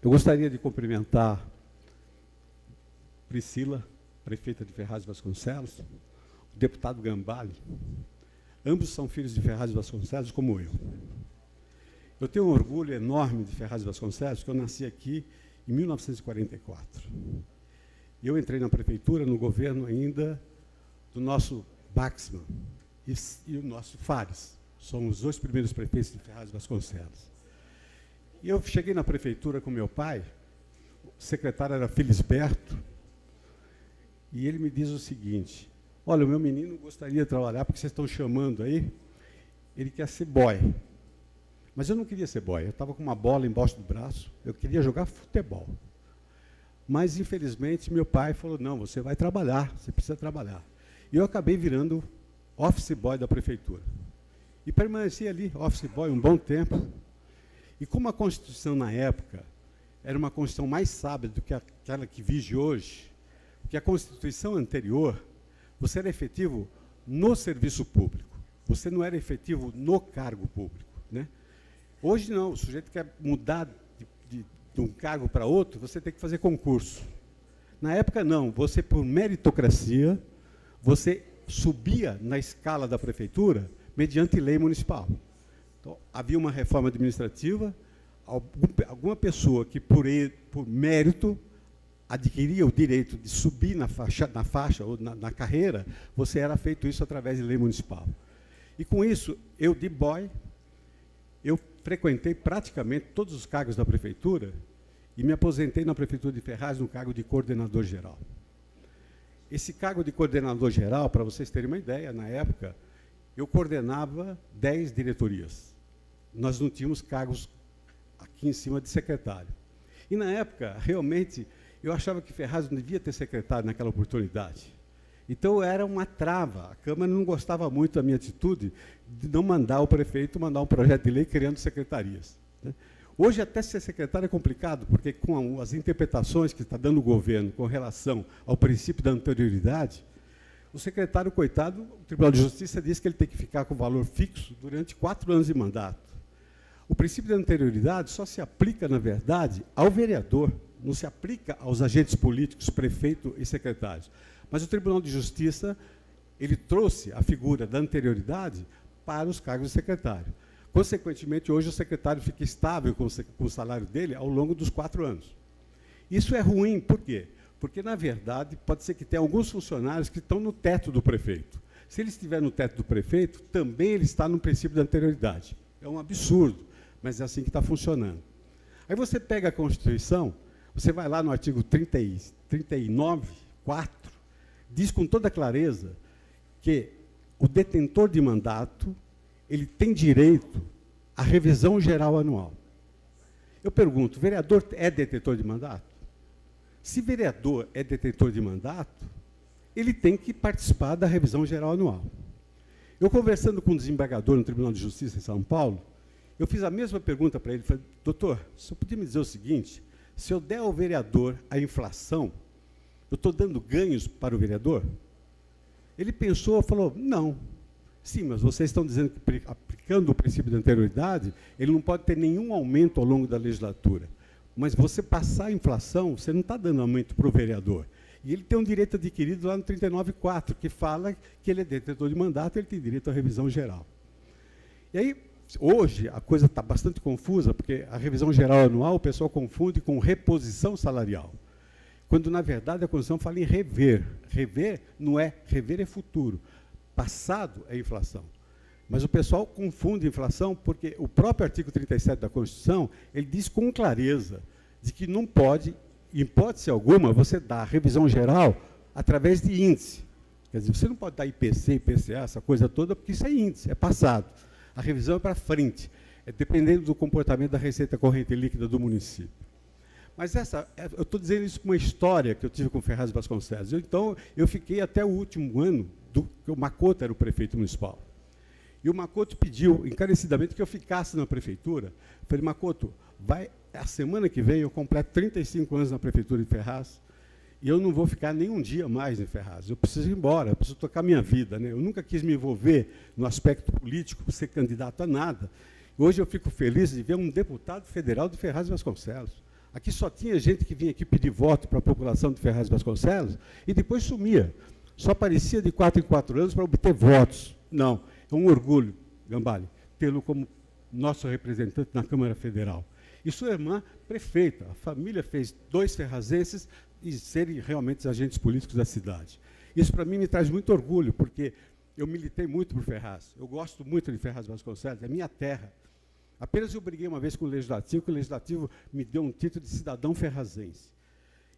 Eu gostaria de cumprimentar Priscila, prefeita de Ferraz de Vasconcelos, o deputado Gambale. Ambos são filhos de Ferraz de Vasconcelos, como eu. Eu tenho um orgulho enorme de Ferraz de Vasconcelos, porque eu nasci aqui em 1944. Eu entrei na prefeitura, no governo ainda do nosso Baxman e o nosso Fares. São os dois primeiros prefeitos de Ferraz de Vasconcelos. E eu cheguei na prefeitura com meu pai, o secretário era Felisberto, e ele me diz o seguinte: olha, o meu menino gostaria de trabalhar, porque vocês estão chamando aí, ele quer ser boy. Mas eu não queria ser boy, eu estava com uma bola embaixo do braço, eu queria jogar futebol. Mas, infelizmente, meu pai falou, não, você vai trabalhar, você precisa trabalhar. E eu acabei virando office boy da prefeitura. E permaneci ali, office boy, um bom tempo. E como a Constituição, na época, era uma Constituição mais sábia do que aquela que vige hoje, porque a Constituição anterior, você era efetivo no serviço público, você não era efetivo no cargo público, né? Hoje não, o sujeito quer mudar de um cargo para outro, você tem que fazer concurso. Na época não, você por meritocracia, você subia na escala da prefeitura mediante lei municipal. Então, havia uma reforma administrativa, alguma pessoa que por mérito adquiria o direito de subir na faixa ou na carreira, você era feito isso através de lei municipal. E com isso, eu de boy, eu frequentei praticamente todos os cargos da prefeitura e me aposentei na prefeitura de Ferraz no cargo de coordenador geral. Esse cargo de coordenador geral, para vocês terem uma ideia, na época, eu coordenava 10 diretorias. Nós não tínhamos cargos aqui em cima de secretário. E, na época, realmente, eu achava que Ferraz não devia ter secretário naquela oportunidade. Então, era uma trava. A Câmara não gostava muito da minha atitude de não mandar o prefeito mandar um projeto de lei criando secretarias, né? Hoje, até ser secretário é complicado, porque com as interpretações que está dando o governo com relação ao princípio da anterioridade, o secretário, coitado, o Tribunal de Justiça diz que ele tem que ficar com valor fixo durante 4 anos de mandato. O princípio da anterioridade só se aplica, na verdade, ao vereador, não se aplica aos agentes políticos, prefeito e secretários. Mas o Tribunal de Justiça, ele trouxe a figura da anterioridade para os cargos de secretário. Consequentemente, hoje o secretário fica estável com o salário dele ao longo dos 4 anos. Isso é ruim, por quê? Porque, na verdade, pode ser que tenha alguns funcionários que estão no teto do prefeito. Se ele estiver no teto do prefeito, também ele está no princípio da anterioridade. É um absurdo, mas é assim que está funcionando. Aí você pega a Constituição, você vai lá no artigo 39, 4, diz com toda clareza que o detentor de mandato ele tem direito à revisão geral anual. Eu pergunto, vereador é detentor de mandato? Se vereador é detentor de mandato, ele tem que participar da revisão geral anual. Eu, conversando com um desembargador no Tribunal de Justiça em São Paulo, eu fiz a mesma pergunta para ele, falei, doutor, você podia me dizer o seguinte, se eu der ao vereador a inflação, eu estou dando ganhos para o vereador? Ele pensou, falou, não. Sim, mas vocês estão dizendo que, aplicando o princípio da anterioridade, ele não pode ter nenhum aumento ao longo da legislatura. Mas você passar a inflação, você não está dando aumento para o vereador. E ele tem um direito adquirido lá no 39.4, que fala que ele é detentor de mandato, ele tem direito à revisão geral. E aí, hoje, a coisa está bastante confusa, porque a revisão geral anual, o pessoal confunde com reposição salarial. Quando, na verdade, a Constituição fala em rever. Rever não é, rever é futuro. Passado é inflação. Mas o pessoal confunde inflação porque o próprio artigo 37 da Constituição, ele diz com clareza de que não pode, em hipótese alguma, você dar revisão geral através de índice. Quer dizer, você não pode dar IPC, IPCA, essa coisa toda, porque isso é índice, é passado. A revisão é para frente, é dependendo do comportamento da receita corrente líquida do município. Mas eu estou dizendo isso por uma história que eu tive com Ferraz de Vasconcelos. Então, eu fiquei até o último ano, que o Macoto era o prefeito municipal. E o Macoto pediu encarecidamente que eu ficasse na prefeitura. Eu falei, Macoto, a semana que vem eu completo 35 anos na prefeitura de Ferraz e eu não vou ficar nem um dia mais em Ferraz. Eu preciso ir embora, eu preciso tocar minha vida, né? Eu nunca quis me envolver no aspecto político, ser candidato a nada. Hoje eu fico feliz de ver um deputado federal de Ferraz de Vasconcelos. Aqui só tinha gente que vinha aqui pedir voto para a população de Ferraz de Vasconcelos e depois sumia. Só aparecia de 4 em 4 anos para obter votos. Não, é um orgulho, Gambale, tê-lo como nosso representante na Câmara Federal. E sua irmã, prefeita. A família fez 2 ferrazenses e serem realmente agentes políticos da cidade. Isso, para mim, me traz muito orgulho, porque eu militei muito por Ferraz. Eu gosto muito de Ferraz de Vasconcelos, é minha terra. Apenas eu briguei uma vez com o Legislativo, que o Legislativo me deu um título de cidadão ferrazense.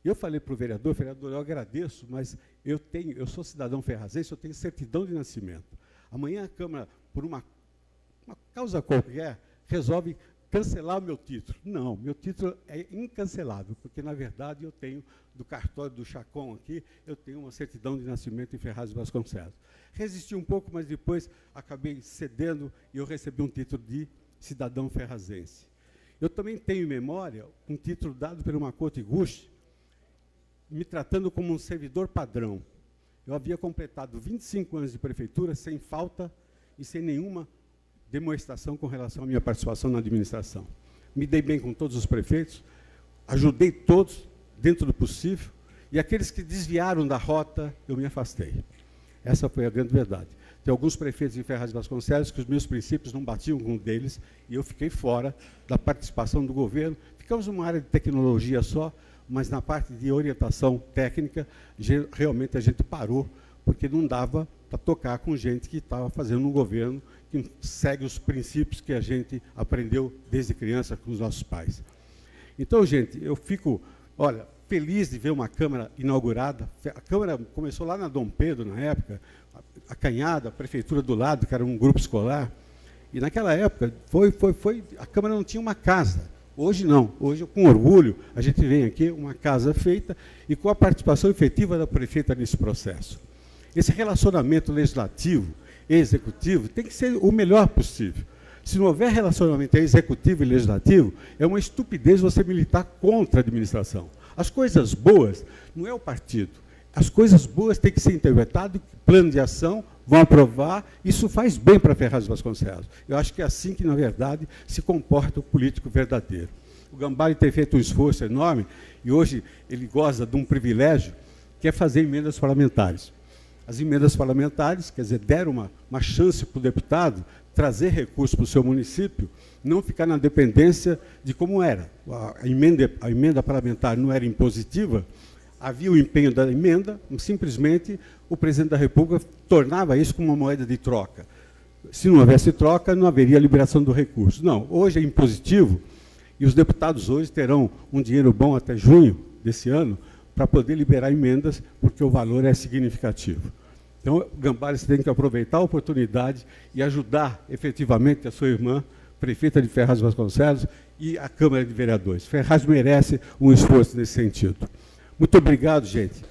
Eu falei para o vereador, eu agradeço, mas eu sou cidadão ferrazense, eu tenho certidão de nascimento. Amanhã a Câmara, por uma causa qualquer, resolve cancelar o meu título. Não, meu título é incancelável, porque, na verdade, eu tenho, do cartório do Chacon aqui, eu tenho uma certidão de nascimento em Ferraz de Vasconcelos. Resisti um pouco, mas depois acabei cedendo e eu recebi um título de cidadão ferrazense. Eu também tenho em memória um título dado por uma Cote Guche, me tratando como um servidor padrão. Eu havia completado 25 anos de prefeitura sem falta e sem nenhuma demonstração com relação à minha participação na administração. Me dei bem com todos os prefeitos, ajudei todos dentro do possível, e aqueles que desviaram da rota, eu me afastei. Essa foi a grande verdade. Tem alguns prefeitos em Ferraz de Vasconcelos que os meus princípios não batiam com um deles, e eu fiquei fora da participação do governo. Ficamos numa área de tecnologia só, mas na parte de orientação técnica, realmente a gente parou, porque não dava para tocar com gente que estava fazendo um governo que segue os princípios que a gente aprendeu desde criança com os nossos pais. Então, gente, eu fico, olha, feliz de ver uma Câmara inaugurada. A Câmara começou lá na Dom Pedro, na época, a Canhada, a prefeitura do lado, que era um grupo escolar, e naquela época a Câmara não tinha uma casa. Hoje não, hoje com orgulho a gente vem aqui, uma casa feita e com a participação efetiva da prefeita nesse processo. Esse relacionamento legislativo e executivo tem que ser o melhor possível. Se não houver relacionamento executivo e legislativo, é uma estupidez você militar contra a administração. As coisas boas não é o partido. As coisas boas têm que ser interpretadas, plano de ação, vão aprovar, isso faz bem para Ferraz de Vasconcelos. Eu acho que é assim que, na verdade, se comporta o político verdadeiro. O Gambale tem feito um esforço enorme e hoje ele goza de um privilégio, que é fazer emendas parlamentares. As emendas parlamentares, quer dizer, deram uma chance para o deputado trazer recursos para o seu município, não ficar na dependência de como era. A emenda parlamentar não era impositiva, havia o empenho da emenda, simplesmente o presidente da República tornava isso como uma moeda de troca. Se não houvesse troca, não haveria liberação do recurso. Não, hoje é impositivo e os deputados hoje terão um dinheiro bom até junho desse ano para poder liberar emendas, porque o valor é significativo. Então, Gambale, você tem que aproveitar a oportunidade e ajudar efetivamente a sua irmã, prefeita de Ferraz de Vasconcelos, e a Câmara de Vereadores. Ferraz merece um esforço nesse sentido. Muito obrigado, gente.